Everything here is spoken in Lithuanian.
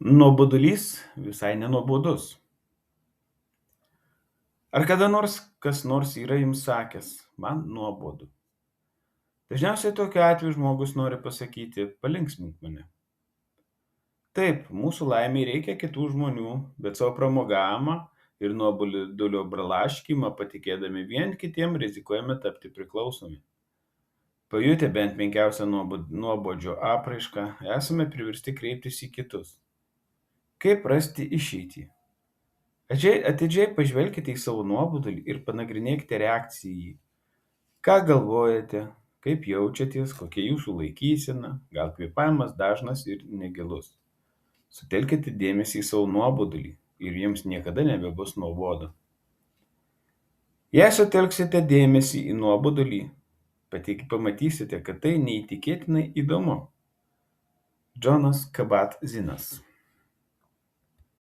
Nuobodulys visai nenuobodus. Ar kada nors kas nors yra jums sakęs, man nuobodu? Dažniausiai tokiu atveju žmogus nori pasakyti, palinksmink mane. Taip, mūsų laimiai reikia kitų žmonių, bet savo pramogavimą ir nuobodulio bralaškymą patikėdami vien kitiem rizikuojame tapti priklausomi. Pajutę bent menkiausią nuobodžio apraišką, esame priversti kreiptis į kitus. Kaip rasti išeitį? Atidžiai pažvelkite į savo nuobodulį ir panagrinėkite reakciją į jį. Ką galvojate, kaip jaučiatės, kokia jūsų laikysena, gal kvėpavimas dažnas ir negilus. Sutelkite dėmesį į savo nuobodulį ir jums niekada nebebus nuobodu. Jei sutelksite dėmesį į nuobodulį, pamatysite, kad tai neįtikėtinai įdomu. Džonas Kabat-Zinas.